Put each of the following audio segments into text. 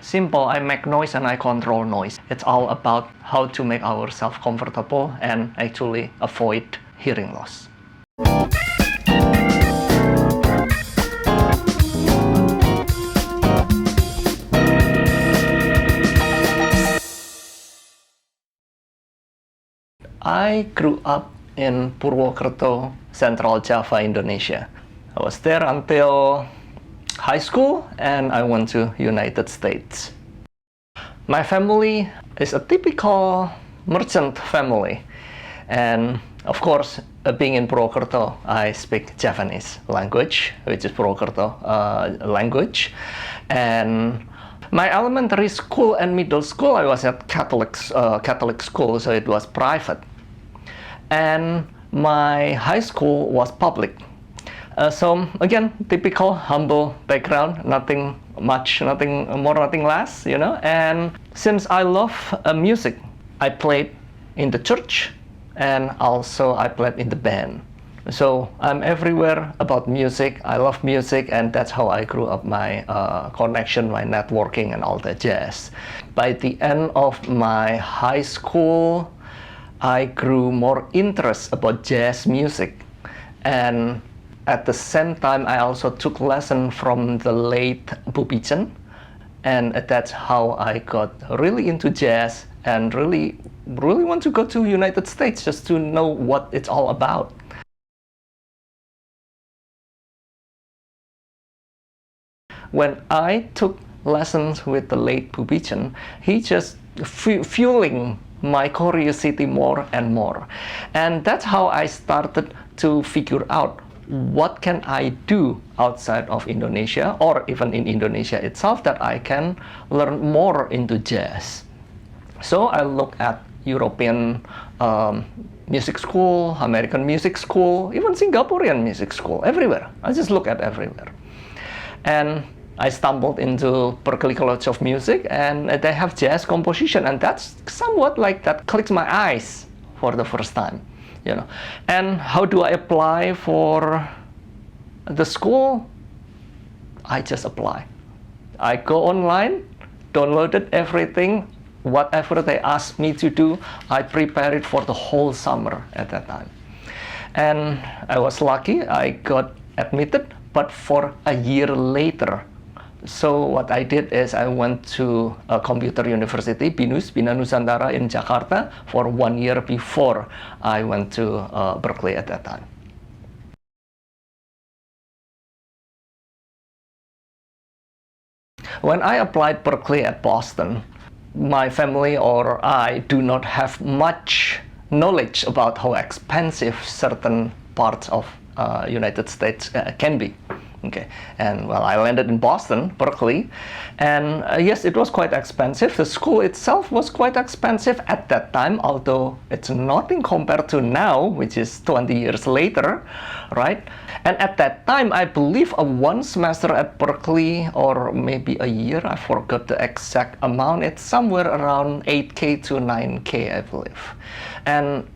Simple, I make noise and I control noise. It's all about how to make ourselves comfortable and actually avoid hearing loss. I grew up in Purwokerto, Central Java, Indonesia. I was there until high school and I went to United States. My family is a typical merchant family, and of course, being in Purwokerto, I speak Javanese language, which is Purwokerto language. And my elementary school and middle school, I was at Catholic school, so it was private. And my high school was public. So again, typical humble background, nothing much, nothing more, nothing less, you know. And since I love music, I played in the church and also I played in the band. So I'm everywhere about music. I love music, and that's how I grew up my connection, my networking, and all the jazz. By the end of my high school, I grew more interest about jazz music, and at the same time, I also took lesson from the late Bubichen, and that's how I got really into jazz and really want to go to United States just to know what it's all about. When I took lessons with the late Bubichen, he just fueling my curiosity more and more. And that's how I started to figure out what can I do outside of Indonesia or even in Indonesia itself that I can learn more into jazz. So I look at European music school, American music school, even Singaporean music school, everywhere. I just look at everywhere. And I stumbled into Berklee College of Music, and they have jazz composition, and that's somewhat like that clicked my eyes for the first time, you know. And how do I apply for the school? I just apply. I go online, downloaded everything, whatever they asked me to do, I prepared it for the whole summer at that time. And I was lucky, I got admitted, but for a year later. So what I did is I went to a computer university, BINUS, Bina Nusantara in Jakarta, for 1 year before I went to Berkeley at that time. When I applied Berkeley at Boston, my family or I do not have much knowledge about how expensive certain parts of United States can be. Okay, and well, I landed in Boston, Berkeley, and yes, it was quite expensive. The school itself was quite expensive at that time, although it's nothing compared to now, which is 20 years later, right? And at that time, I believe a one semester at Berkeley, or maybe a year, I forgot the exact amount, it's somewhere around 8K to 9K, I believe. And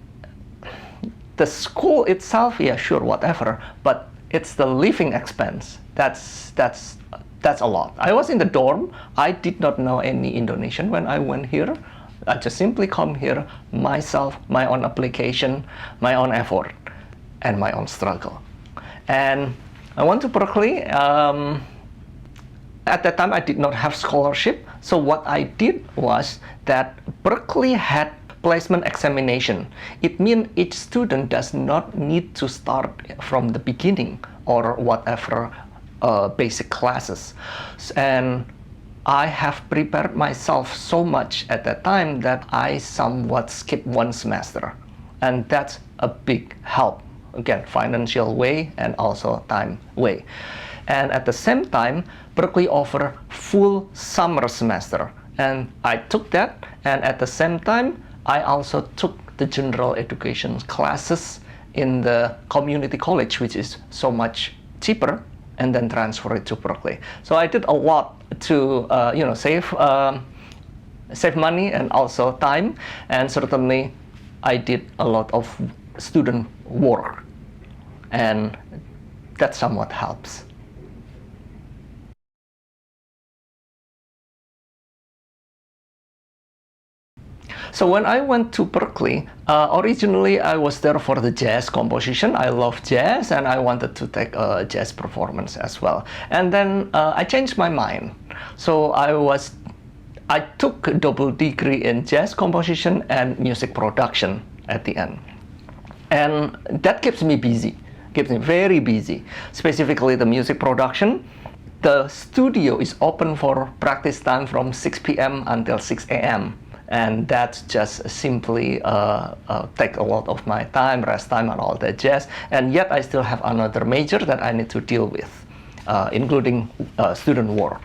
the school itself, yeah, sure, whatever, but it's the living expense. That's a lot. I was in the dorm. I did not know any Indonesian when I went here. I just simply come here myself, my own application, my own effort, and my own struggle. And I went to Berkeley. At that time, I did not have scholarship. So what I did was that Berkeley had placement examination. It means each student does not need to start from the beginning or whatever basic classes. And I have prepared myself so much at that time that I somewhat skipped one semester. And that's a big help. Again, financial way and also time way. And at the same time, Berkeley offer full summer semester. And I took that, and at the same time, I also took the general education classes in the community college, which is so much cheaper, and then transfer it to Berkeley. So I did a lot to save money and also time, and certainly I did a lot of student work, and that somewhat helps. So when I went to Berklee, originally I was there for the jazz composition. I love jazz and I wanted to take a jazz performance as well. And then I changed my mind. So I took a double degree in jazz composition and music production at the end. And that keeps me busy, keeps me very busy. Specifically the music production. The studio is open for practice time from 6 p.m. until 6 a.m. And that just simply take a lot of my time, rest time and all that jazz. And yet I still have another major that I need to deal with, including student work.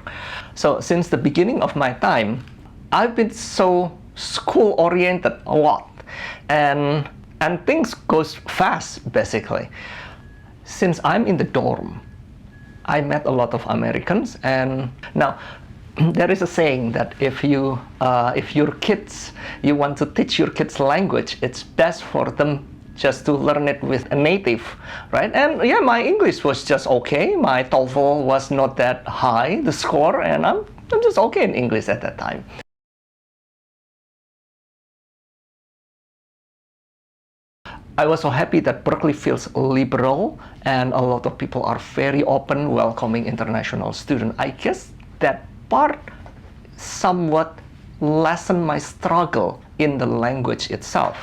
So since the beginning of my time, I've been so school-oriented a lot. And things goes fast, basically. Since I'm in the dorm, I met a lot of Americans, and now there is a saying that if you want to teach your kids language, it's best for them just to learn it with a native, right? And yeah, my English was just okay. My TOEFL was not that high, the score, and I'm just okay in English at that time. I was so happy that Berklee feels liberal and a lot of people are very open, welcoming international students. I guess that part somewhat lessened my struggle in the language itself.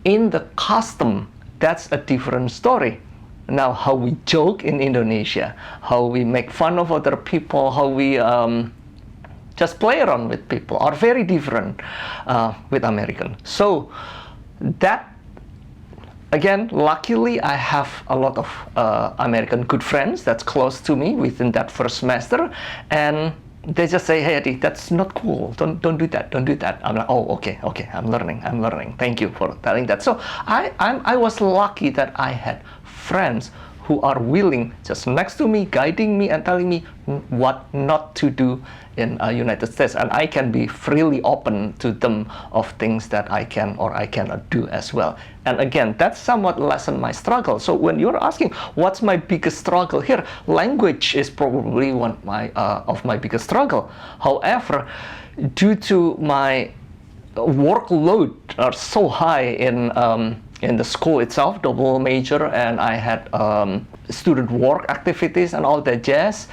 In the custom, that's a different story. Now, how we joke in Indonesia, how we make fun of other people, how we just play around with people are very different with American. So that, again, luckily I have a lot of American good friends that's close to me within that first semester, and they just say, "Hey, Hadi, that's not cool. Don't do that. Don't do that." I'm like, "Oh, okay. I'm learning. Thank you for telling that." So I was lucky that I had friends who are willing, just next to me, guiding me and telling me what not to do in United States, and I can be freely open to them of things that I can or I cannot do as well. And again, that somewhat lessened my struggle. So when you're asking what's my biggest struggle here, language is probably one of my biggest struggle. However, due to my workload are so high in the school itself, double major, and I had student work activities and all that jazz,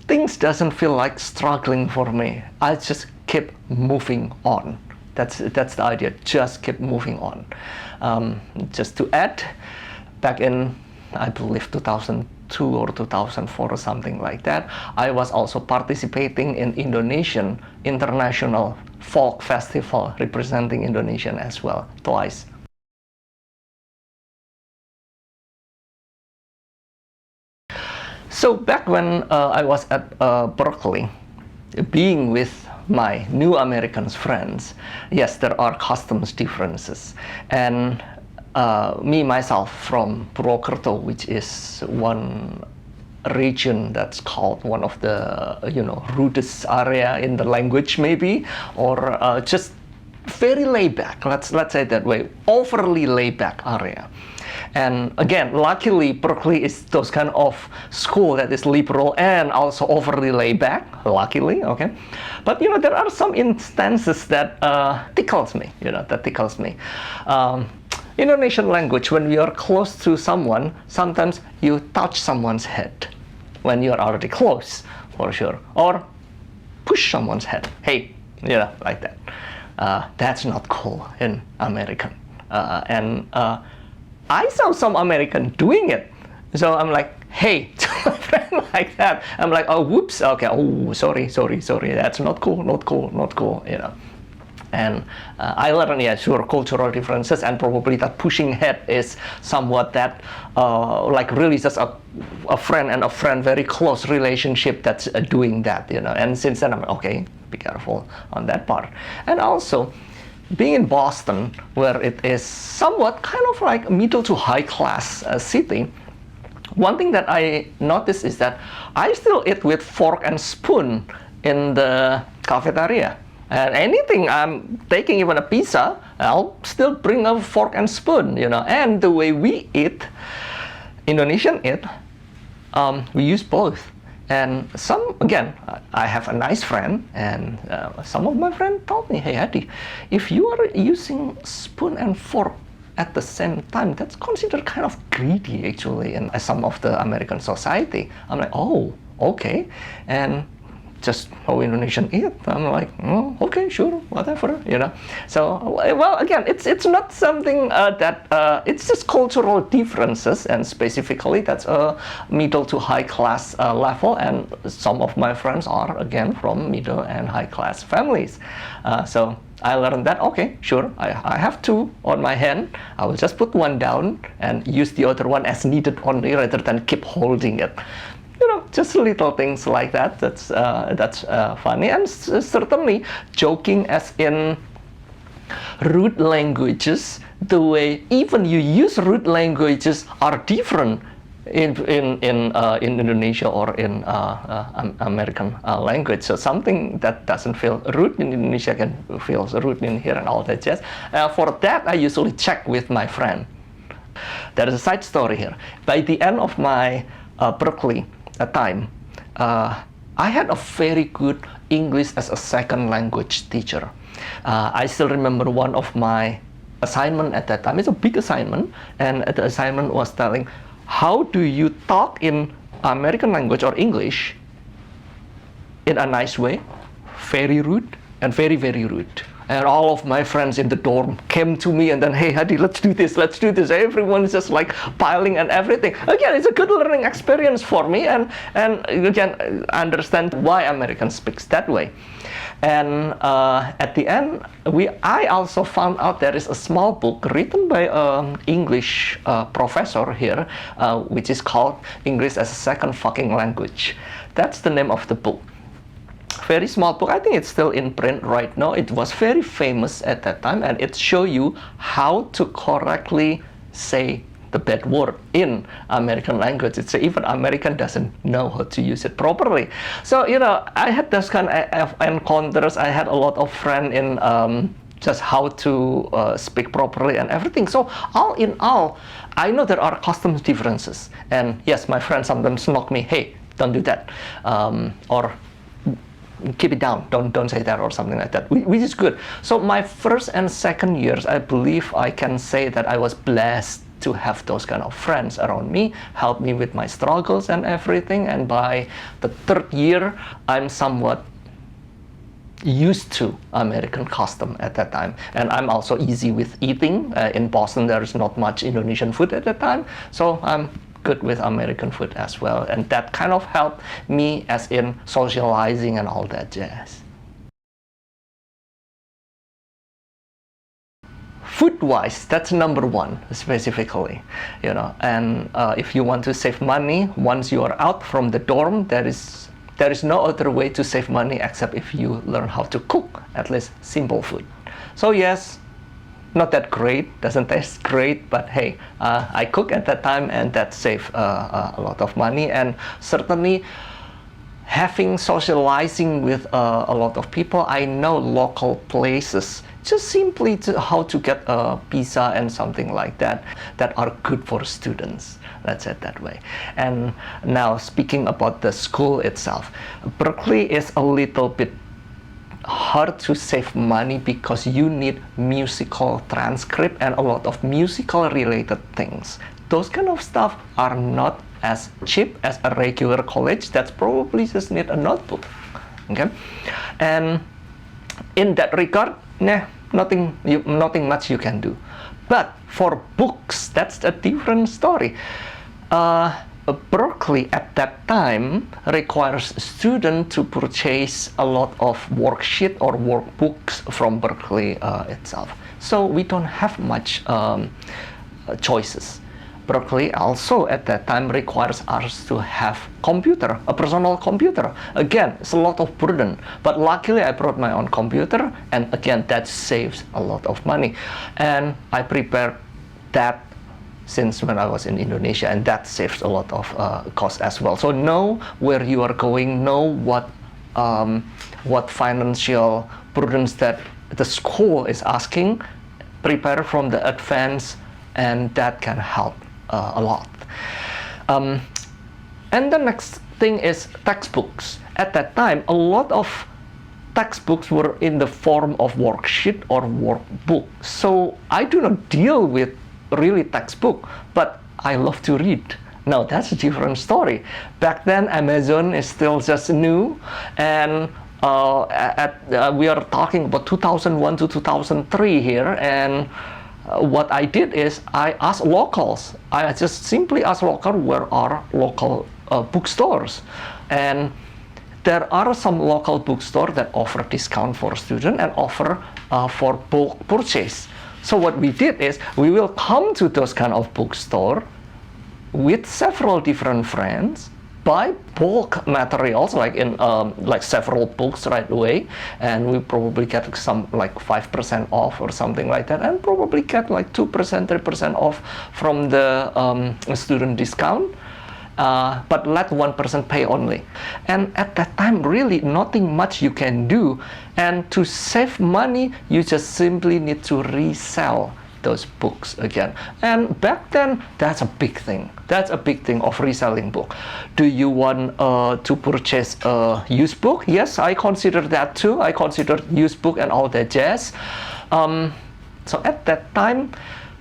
things doesn't feel like struggling for me. I just keep moving on. That's the idea, just keep moving on. Just to add, back in, I believe 2002 or 2004 or something like that, I was also participating in Indonesian International Folk Festival, representing Indonesian as well, twice. So back when I was at Berklee, being with my new American friends, yes, there are customs differences. And me, myself, from Purwokerto, which is one region that's called one of the, rudest area in the language maybe, or just very laid back, let's say it that way, overly laid back area. And again, luckily, Berklee is those kind of school that is liberal and also overly laid back, luckily, okay? But, there are some instances that tickles me, Indonesian language, when you are close to someone, sometimes you touch someone's head when you are already close, for sure. Or push someone's head, hey, like that. That's not cool in American. I saw some American doing it. So I'm like, hey, to my friend like that. I'm like, oh, whoops, okay, oh, sorry. That's not cool. And I learned, yeah, sure, cultural differences, and probably that pushing head is somewhat that, like really just a friend and a friend, very close relationship that's doing that, And since then I'm like, okay, be careful on that part. And also, being in Boston, where it is somewhat kind of like a middle to high class city, one thing that I noticed is that I still eat with fork and spoon in the cafeteria. And anything I'm taking, even a pizza, I'll still bring a fork and spoon, And the way we eat, Indonesian eat, we use both. And again, I have a nice friend, and some of my friends told me, hey Hadi, if you are using spoon and fork at the same time, that's considered kind of greedy actually in some of the American society. I'm like, oh, okay. And just how Indonesian eat. I'm like, oh, okay, sure, whatever, you know. So, well, again, it's not something that it's just cultural differences, and specifically that's a middle to high class level, and some of my friends are again from middle and high class families. So I learned that, okay, sure, I have two on my hand. I will just put one down and use the other one as needed only, rather than keep holding it. You know, just little things like that. That's funny, and certainly joking as in root languages. The way even you use root languages are different in Indonesia or in American language. So something that doesn't feel rude in Indonesia can feel rude in here and all that jazz. For that, I usually check with my friend. There is a side story here. By the end of my Berklee time, I had a very good English as a second language teacher. I still remember one of my assignment at that time. It's a big assignment, and the assignment was telling, how do you talk in American language or English in a nice way, very rude, and very, very rude. And all of my friends in the dorm came to me and then, hey Hadi, let's do this. Everyone's just like piling and everything. Again, it's a good learning experience for me, and again, understand why Americans speak that way. And at the end, I also found out there is a small book written by an English professor here, which is called English as a Second Fucking Language. That's the name of the book. Very small book. I think it's still in print right now. It was very famous at that time, and it shows you how to correctly say the bad word in American language. It's even American doesn't know how to use it properly. So, you know, I had those kind of encounters. I had a lot of friends in just how to speak properly and everything. So all in all, I know there are customs differences. And yes, my friends sometimes knock me, hey, don't do that. Or keep it down, don't say that, or something like that, which is good. So my first and second years, I believe I can say that I was blessed to have those kind of friends around me, help me with my struggles and everything. And by the third year, I'm somewhat used to American custom at that time, and I'm also easy with eating. In Boston, there is not much Indonesian food at that time, so I'm good with American food as well, and that kind of helped me as in socializing and all that jazz. Food-wise, that's number one specifically, you know. And if you want to save money, once you are out from the dorm, there is no other way to save money except if you learn how to cook, at least simple food. So yes, not that great, doesn't taste great, but hey, I cook at that time, and that saved a lot of money. And certainly socializing with a lot of people, I know local places, just simply how to get a pizza and something like that, that are good for students. Let's say it that way. And now speaking about the school itself, Berklee is a little bit hard to save money because you need musical transcript and a lot of musical related things. Those kind of stuff are not as cheap as a regular college. That's probably just need a notebook. Okay, and in that regard, nothing much you can do. But for books, that's a different story. Berklee at that time requires students to purchase a lot of worksheet or workbooks from Berklee itself. So we don't have much choices. Berklee also at that time requires us to have a personal computer. Again, it's a lot of burden, but luckily I brought my own computer, and again, that saves a lot of money. And I prepared that since when I was in Indonesia, and that saves a lot of cost as well. So know where you are going, know what financial burdens that the school is asking, prepare from the advance, and that can help a lot. And the next thing is textbooks. At that time, a lot of textbooks were in the form of worksheet or workbook. So I do not deal with really textbook, but I love to read. Now that's a different story. Back then, Amazon is still just new, and we are talking about 2001 to 2003 here, and what I did is I asked locals. I just simply asked locals where are local bookstores, and there are some local bookstores that offer discount for students and offer for bulk purchase. So what we did is we will come to those kind of bookstore with several different friends, buy bulk materials like several books right away, and we probably get some like 5% off or something like that, and probably get like 2%, 3% off from the student discount. But let one person pay only. And at that time, really nothing much you can do. And to save money, you just simply need to resell those books again. And back then, that's a big thing. That's a big thing of reselling book. Do you want to purchase a used book? Yes, I consider that too. I consider used book and all that jazz. So at that time,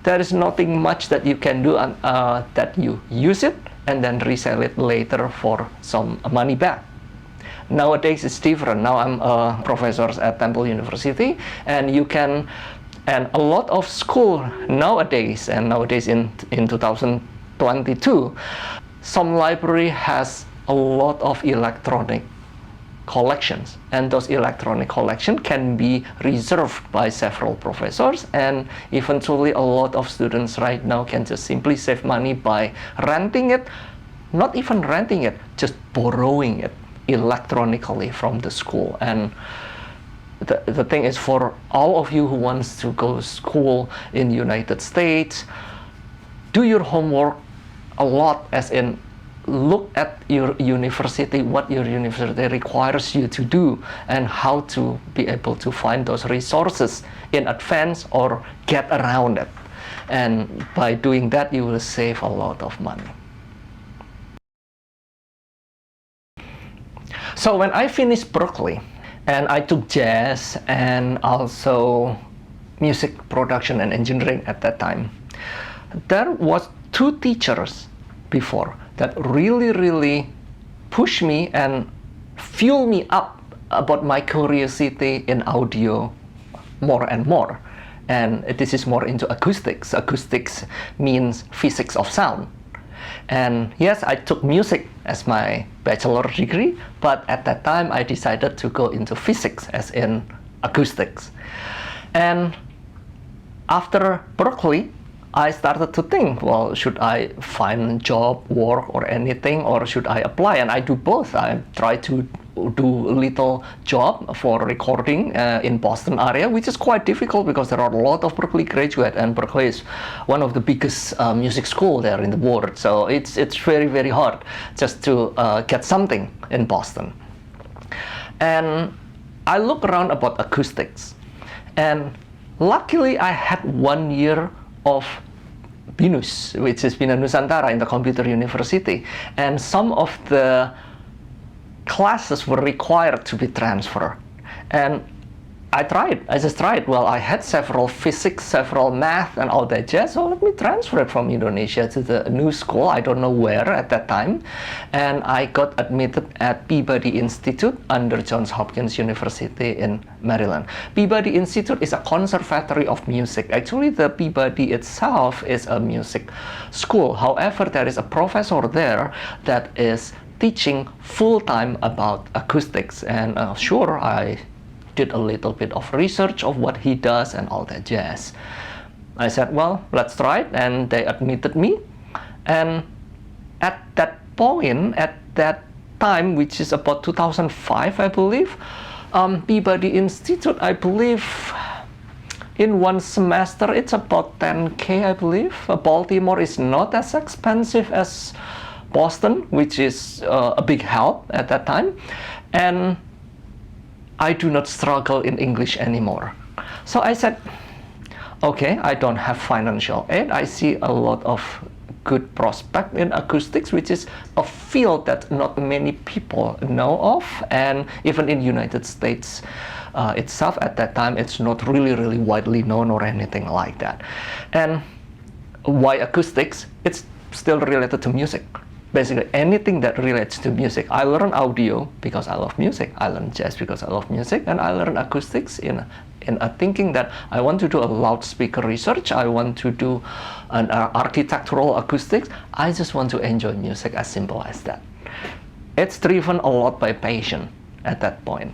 there is nothing much that you can do that you use it and then resell it later for some money back. Nowadays it's different. Now I'm a professor at Temple University, and a lot of school nowadays in 2022, some library has a lot of electronic collections, and those electronic collections can be reserved by several professors, and eventually a lot of students right now can just simply save money by renting it, not even renting it, just borrowing it electronically from the school. And the thing is, for all of you who wants to go to school in the United States, do your homework a lot, as in look at your university, what your university requires you to do, and how to be able to find those resources in advance or get around it. And by doing that, you will save a lot of money. So when I finished Berklee, and I took jazz and also music production and engineering at that time, there was 2 teachers before that really pushed me and fueled me up about my curiosity in audio more and more. And this is more into acoustics. Acoustics means physics of sound. And yes, I took music as my bachelor degree, but at that time I decided to go into physics, as in acoustics. And after Berklee, I started to think, well, should I find job, work, or anything, or should I apply? And I do both. I try to do a little job for recording in Boston area, which is quite difficult because there are a lot of Berklee graduates, and Berklee is one of the biggest music school there in the world. So it's very hard just to get something in Boston. And I look around about acoustics, and luckily I had 1 year of BINUS, which is Bina Nusantara in the Computer University, and some of the classes were required to be transferred. And I just tried. Well, I had several physics, several math, and all that jazz, so let me transfer it from Indonesia to the new school, I don't know where at that time. And I got admitted at Peabody Institute under Johns Hopkins University in Maryland. Peabody Institute is a conservatory of music. Actually, the Peabody itself is a music school. However, there is a professor there that is teaching full-time about acoustics, and sure, I did a little bit of research of what he does and all that jazz. I said, well, let's try it, and they admitted me. And at that point, at that time, which is about 2005, I believe, Peabody Institute, I believe, in one semester, it's about 10K, I believe. Baltimore is not as expensive as Boston, which is a big help at that time. And I do not struggle in English anymore. So I said, okay, I don't have financial aid. I see a lot of good prospect in acoustics, which is a field that not many people know of, and even in United States itself at that time, it's not really widely known or anything like that. And why acoustics? It's still related to music. Basically anything that relates to music. I learned audio because I love music. I learned jazz because I love music, and I learned acoustics in a thinking that I want to do a loudspeaker research. I want to do an architectural acoustics. I just want to enjoy music, as simple as that. It's driven a lot by passion at that point.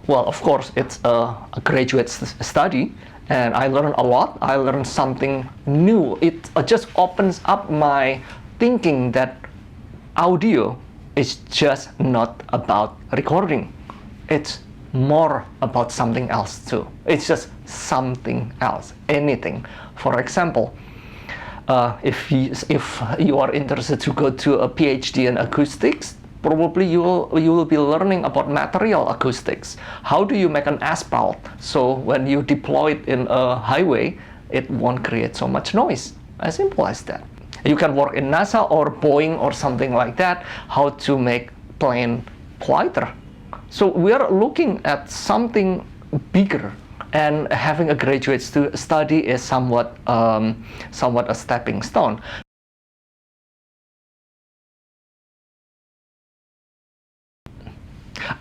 Well, of course, it's a graduate study, and I learned a lot. I learned something new. It just opens up my thinking that audio is just not about recording. It's more about something else too. It's just something else, anything. For example, if you are interested to go to a PhD in acoustics, probably you will be learning about material acoustics. How do you make an asphalt so when you deploy it in a highway, it won't create so much noise? As simple as that. You can work in NASA or Boeing or something like that, how to make plane quieter. So we are looking at something bigger, and having a graduate study is somewhat a stepping stone.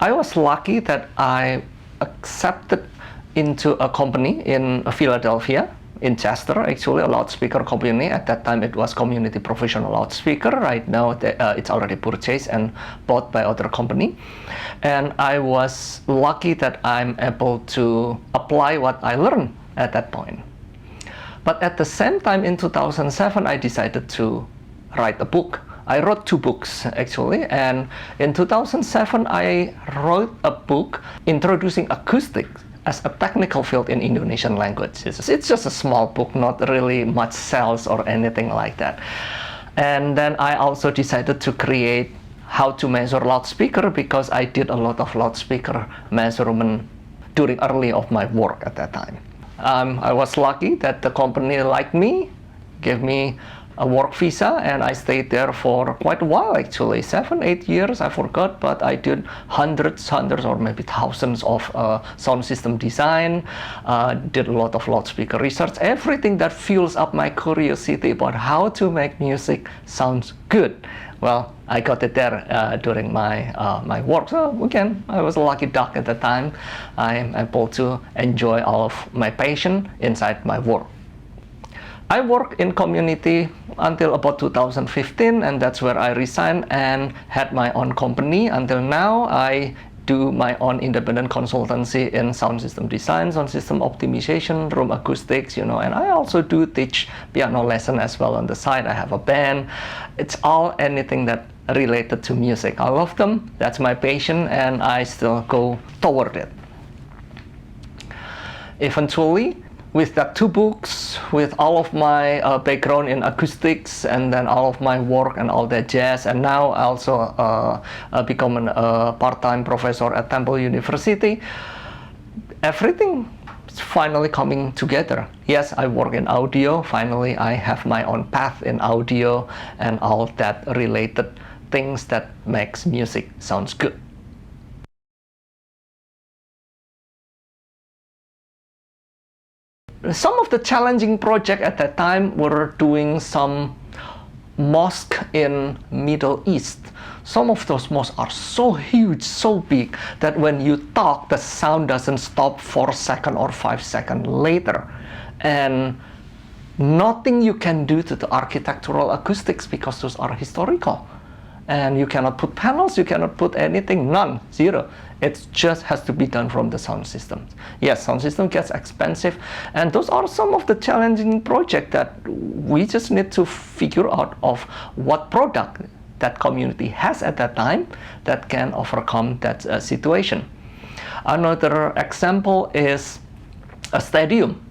I was lucky that I accepted into a company in Philadelphia, in Chester, actually, a loudspeaker company. At that time, it was Community Professional Loudspeaker. Right now, it's already purchased and bought by other company. And I was lucky that I'm able to apply what I learned at that point. But at the same time, in 2007, I decided to write a book. I wrote 2 books, actually, and in 2007, I wrote a book introducing acoustics as a technical field in Indonesian language. It's just a small book, not really much sales or anything like that. And then I also decided to create how to measure loudspeaker, because I did a lot of loudspeaker measurement during early of my work at that time. I was lucky that the company liked me, gave me a work visa, and I stayed there for quite a while, actually 7-8 years, I forgot, but I did hundreds or maybe thousands of sound system design, did a lot of loudspeaker research, everything that fuels up my curiosity about how to make music sounds good. Well, I got it there during my my work. So again, I was a lucky duck at the time. I'm able to enjoy all of my passion inside my work. I worked in community until about 2015, and that's where I resigned and had my own company. Until now, I do my own independent consultancy in sound system design, sound system optimization, room acoustics, and I also do teach piano lesson as well on the side. I have a band. It's all anything that related to music. I love them. That's my passion, and I still go toward it. Eventually, with that 2 books, with all of my background in acoustics, and then all of my work and all that jazz, and now I also become a part-time professor at Temple University, everything is finally coming together. Yes, I work in audio. Finally, I have my own path in audio and all that related things that makes music sounds good. Some of the challenging projects at that time were doing some mosque in Middle East. Some of those mosques are so huge, so big, that when you talk, the sound doesn't stop 4 seconds or 5 seconds later. And nothing you can do to the architectural acoustics, because those are historical. And you cannot put panels, you cannot put anything, none, zero. It just has to be done from the sound system. Yes, sound system gets expensive, and those are some of the challenging projects that we just need to figure out of what product that community has at that time that can overcome that situation. Another example is a stadium.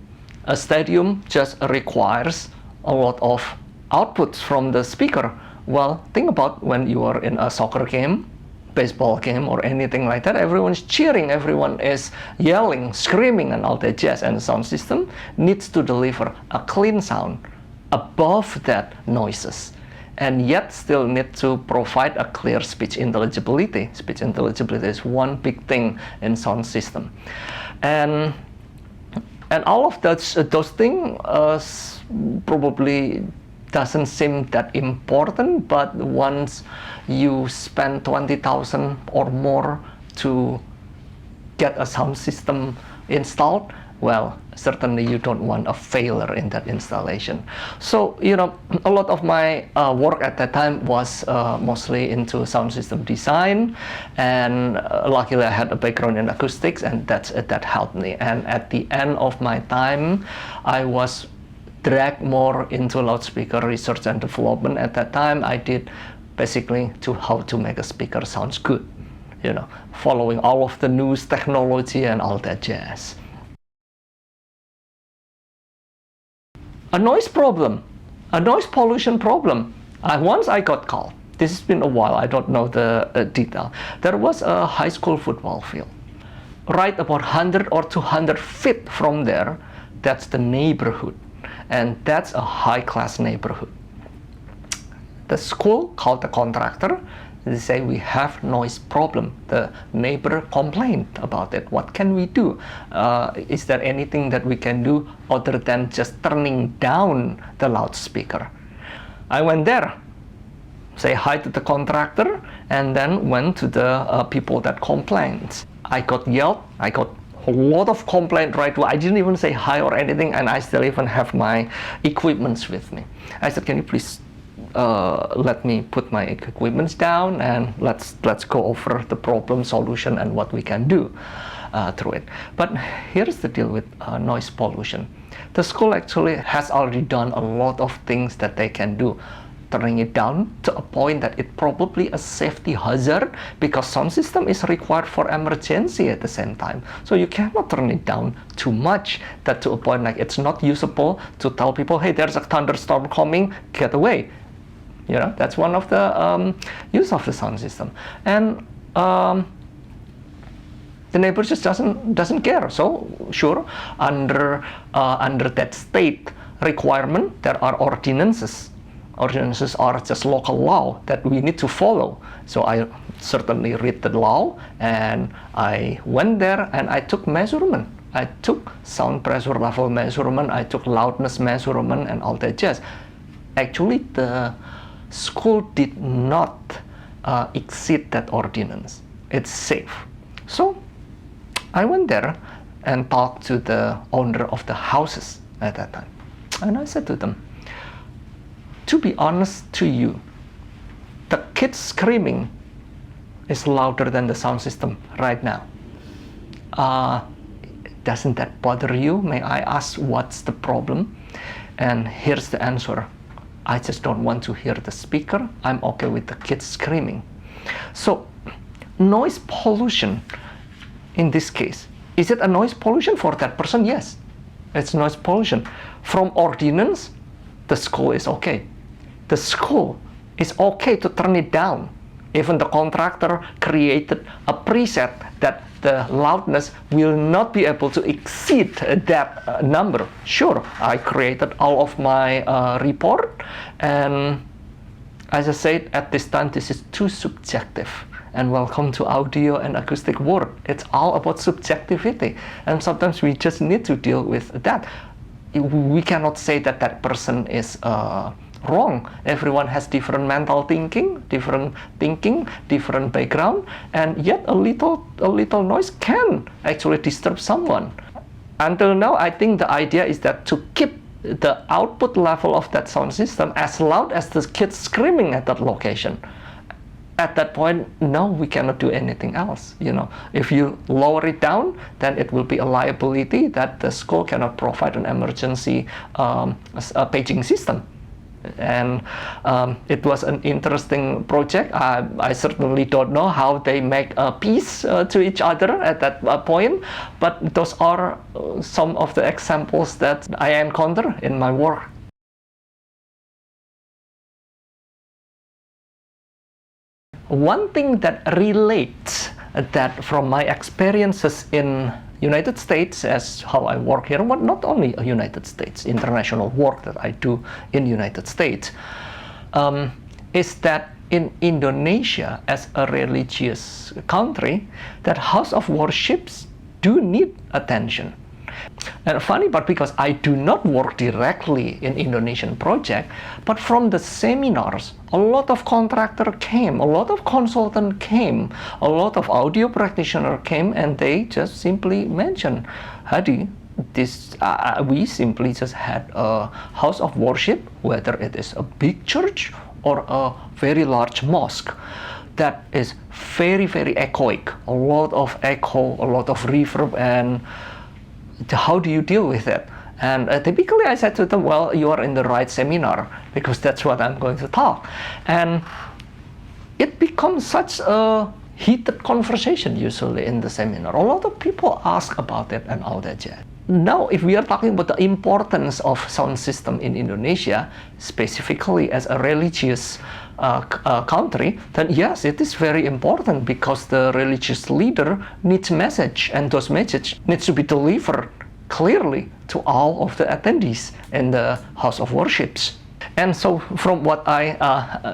A stadium just requires a lot of outputs from the speaker. Well, think about when you are in a soccer game, baseball game, or anything like that. Everyone's cheering, everyone is yelling, screaming, and all that jazz. And the sound system needs to deliver a clean sound above that noises, and yet still need to provide a clear speech intelligibility. Speech intelligibility is one big thing in sound system, and all of those things probably doesn't seem that important, but once you spend 20,000 or more to get a sound system installed, well, certainly you don't want a failure in that installation. So, you know, a lot of my work at that time was mostly into sound system design, and luckily I had a background in acoustics, and that helped me. And at the end of my time, I was dragged more into loudspeaker research and development. At that time, I did basically to how to make a speaker sounds good, you know, following all of the news technology and all that jazz. A noise problem, a noise pollution problem. Once I got called, this has been a while, I don't know the detail. There was a high school football field. Right about 100 or 200 feet from there, that's the neighborhood. And that's a high-class neighborhood. The school called the contractor. They say, we have noise problem. The neighbor complained about it. What can we do? Is there anything that we can do other than just turning down the loudspeaker? I went there, say hi to the contractor, and then went to the people that complained. I got yelled. I got a lot of complaint right away. I didn't even say hi or anything, and I still even have my equipments with me. I said, can you please let me put my equipments down, and let's go over the problem solution and what we can do through it. But here's the deal with noise pollution. The school actually has already done a lot of things that they can do, turning it down to a point that it probably a safety hazard, because sound system is required for emergency at the same time. So you cannot turn it down too much, that to a point like it's not usable to tell people, hey, there's a thunderstorm coming, get away. You know, that's one of the use of the sound system. And the neighbor just doesn't care. So sure, under that state requirement, there are ordinances. Ordinances are just local law that we need to follow. So I certainly read the law, and I went there and I took measurement. I took sound pressure level measurement, I took loudness measurement, and all that jazz. Actually, the school did not exceed that ordinance. It's safe. So I went there and talked to the owner of the houses at that time. And I said to them, to be honest to you, the kids screaming is louder than the sound system right now. Doesn't that bother you? May I ask what's the problem? And here's the answer. I just don't want to hear the speaker. I'm okay with the kids screaming. So noise pollution in this case, is it a noise pollution for that person? Yes, it's noise pollution. From ordinance, the school is okay. The school is okay to turn it down. Even the contractor created a preset that the loudness will not be able to exceed that number. Sure, I created all of my report, and as I said, at this time, this is too subjective. And welcome to audio and acoustic world. It's all about subjectivity, and sometimes we just need to deal with that. We cannot say that that person is wrong. Everyone has different mental thinking, different background, and yet a little noise can actually disturb someone. Until now, I think the idea is that to keep the output level of that sound system as loud as the kids screaming at that location. At that point, no, we cannot do anything else. You know, if you lower it down, then it will be a liability that the school cannot provide an emergency paging system. And it was an interesting project. I certainly don't know how they make peace to each other at that point, but those are some of the examples that I encounter in my work. One thing that relates that from my experiences in United States, as how I work here, but not only United States, international work that I do in United States, is that in Indonesia, as a religious country, that house of worships do need attention. And funny part, because I do not work directly in Indonesian project, but from the seminars, a lot of contractor came, a lot of consultant came, a lot of audio practitioner came, and they just simply mentioned, Hadi, we simply just had a house of worship, whether it is a big church or a very large mosque, that is very, very echoic, a lot of echo, a lot of reverb, and how do you deal with it? And typically I said to them, well, you are in the right seminar, because that's what I'm going to talk. And it becomes such a heated conversation usually in the seminar. A lot of people ask about it and all that jazz. Now, if we are talking about the importance of sound system in Indonesia, specifically as a religious country, then yes, it is very important, because the religious leader needs message, and those message needs to be delivered clearly to all of the attendees in the house of worships. And so from what I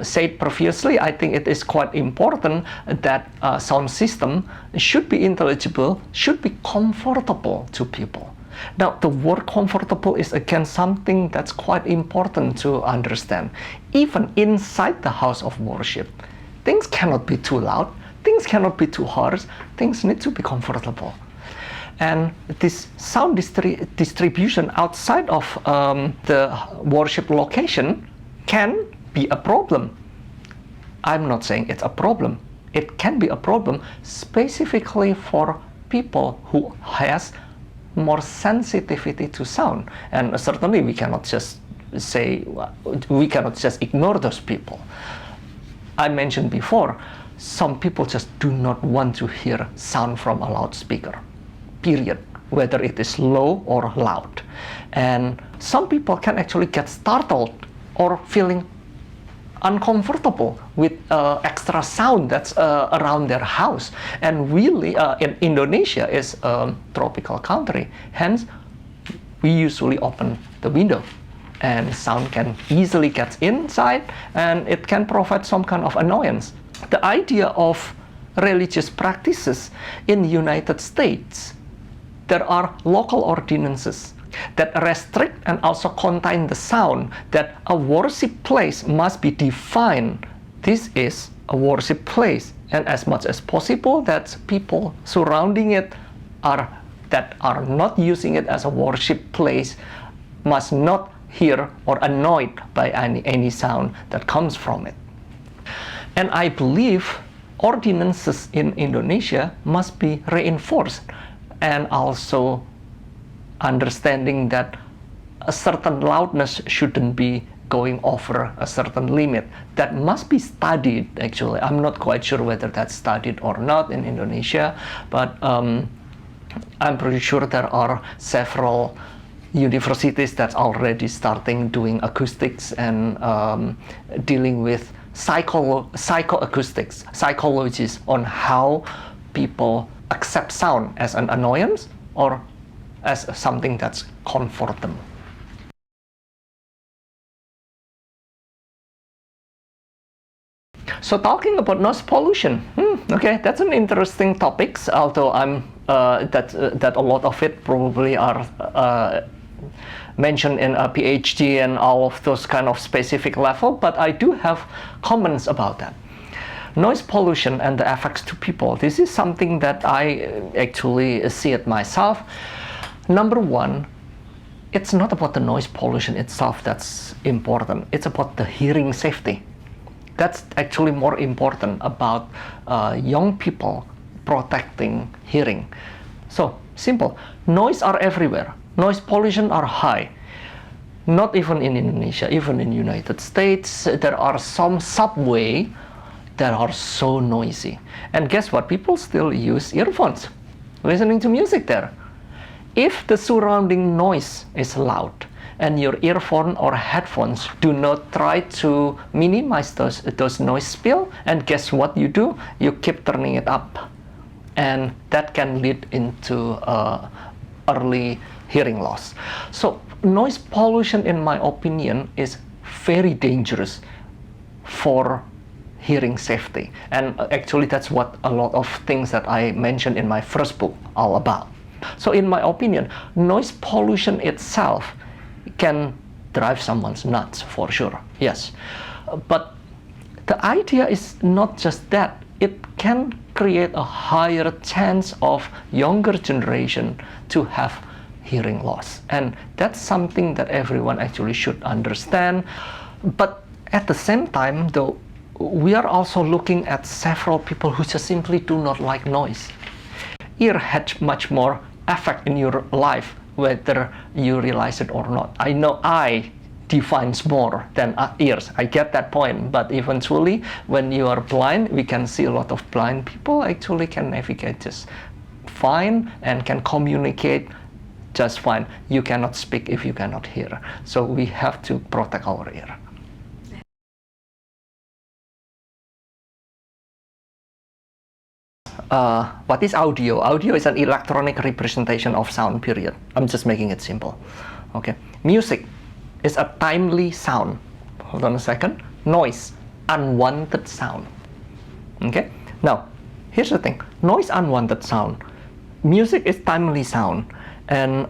said previously, I think it is quite important that sound system should be intelligible, should be comfortable to people. Now, the word comfortable is again something that's quite important to understand. Even inside the house of worship, things cannot be too loud, things cannot be too harsh, things need to be comfortable. And this sound distribution outside of the worship location can be a problem. I'm not saying it's a problem. It can be a problem specifically for people who has more sensitivity to sound, and certainly we cannot just ignore those people. I mentioned before, some people just do not want to hear sound from a loudspeaker, period, whether it is low or loud. And some people can actually get startled or feeling uncomfortable with extra sound that's around their house. And really, in Indonesia is a tropical country, hence we usually open the window, and sound can easily get inside, and it can provide some kind of annoyance. The idea of religious practices in the United States, there are local ordinances that restrict and also contain the sound, that a worship place must be defined. This is a worship place, and as much as possible that people surrounding it that are not using it as a worship place must not hear or annoyed by any sound that comes from it. And I believe ordinances in Indonesia must be reinforced, and also understanding that a certain loudness shouldn't be going over a certain limit. That must be studied, actually. I'm not quite sure whether that's studied or not in Indonesia, but I'm pretty sure there are several universities that's already starting doing acoustics and dealing with psychoacoustics, psychologies on how people accept sound as an annoyance or as something that's comfortable. So talking about noise pollution, okay, that's an interesting topic. Although that a lot of it probably are mentioned in a PhD and all of those kind of specific level, but I do have comments about that. Noise pollution and the effects to people. This is something that I actually see it myself. Number one, it's not about the noise pollution itself that's important. It's about the hearing safety. That's actually more important, about young people protecting hearing. So simple, noise are everywhere. Noise pollution are high. Not even in Indonesia, even in United States, there are some subway that are so noisy. And guess what? People still use earphones, listening to music there. If the surrounding noise is loud and your earphone or headphones do not try to minimize those noise spill, and guess what you do? You keep turning it up. and that can lead into early hearing loss. So noise pollution, in my opinion, is very dangerous for hearing safety, and actually that's what a lot of things that I mentioned in my first book all about. So in my opinion, noise pollution itself can drive someone's nuts for sure, yes, but the idea is not just that. It can create a higher chance of younger generation to have hearing loss, and that's something that everyone actually should understand. But at the same time, though, we are also looking at several people who just simply do not like noise. Ear has much more effect in your life, whether you realize it or not. I know eye defines more than ears. I get that point, but eventually, when you are blind, we can see a lot of blind people actually can navigate just fine and can communicate just fine. You cannot speak if you cannot hear. So we have to protect our ear. What is audio? Audio is an electronic representation of sound, period. I'm just making it simple. Okay. Music is a timely sound. Hold on a second. Noise, unwanted sound. Okay. Now, here's the thing. Noise, unwanted sound. Music is timely sound, and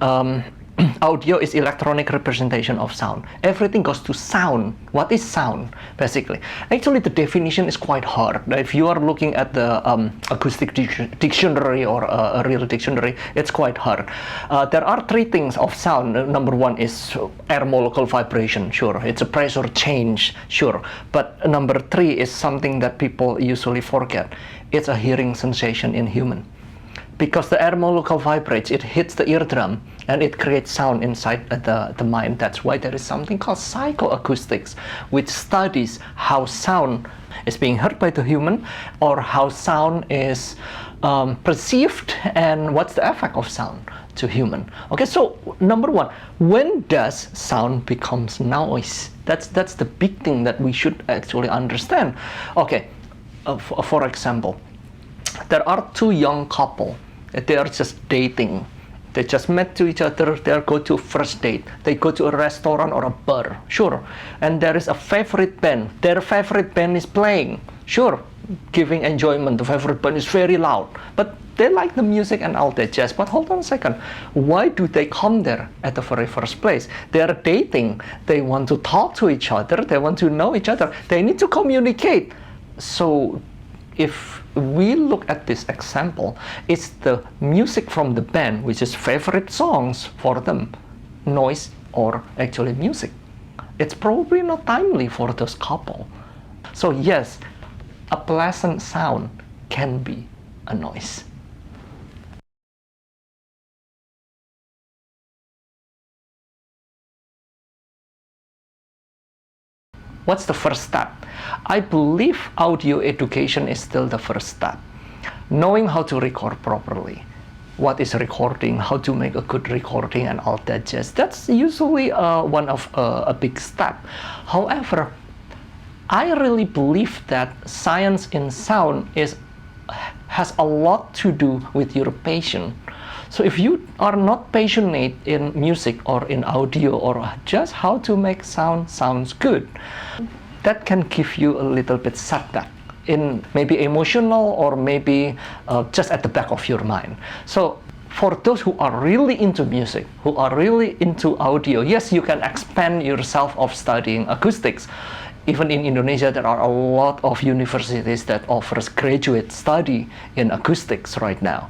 audio is electronic representation of sound. Everything goes to sound. What is sound, basically? Actually, the definition is quite hard. If you are looking at the acoustic dictionary or a real dictionary, it's quite hard. There are three things of sound. Number one is air molecule vibration, sure. It's a pressure change, sure. But number three is something that people usually forget. It's a hearing sensation in human. Because the air molecule vibrates, it hits the eardrum and it creates sound inside the mind. That's why there is something called psychoacoustics, which studies how sound is being heard by the human, or how sound is perceived, and what's the effect of sound to human. Okay, so number one, when does sound becomes noise? That's the big thing that we should actually understand. Okay, for example, there are two young couple. They are just dating. They just met to each other. They go to first date. They go to a restaurant or a bar. Sure. And there is a favorite band. Their favorite band is playing. Sure. Giving enjoyment. The favorite band is very loud. But they like the music and all that jazz. But hold on a second. Why do they come there at the very first place? They are dating. They want to talk to each other. They want to know each other. They need to communicate. So if we look at this example, it's the music from the band, which is favorite songs for them, noise or actually music. It's probably not timely for those couple. So yes, a pleasant sound can be a noise. What's the first step? I believe audio education is still the first step. Knowing how to record properly. What is recording, how to make a good recording and all that jazz. That's usually one of a big step. However, I really believe that science in sound has a lot to do with your passion. So if you are not passionate in music or in audio or just how to make sounds good, that can give you a little bit setback in maybe emotional or maybe just at the back of your mind. So for those who are really into music, who are really into audio, yes, you can expand yourself of studying acoustics. Even in Indonesia, there are a lot of universities that offers graduate study in acoustics right now.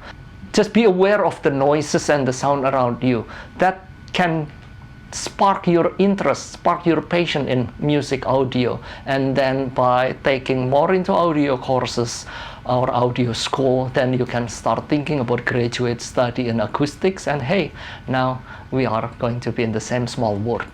Just be aware of the noises and the sound around you. That can spark your interest, spark your passion in music, audio. And then by taking more into audio courses or audio school, then you can start thinking about graduate study in acoustics. And hey, now we are going to be in the same small world.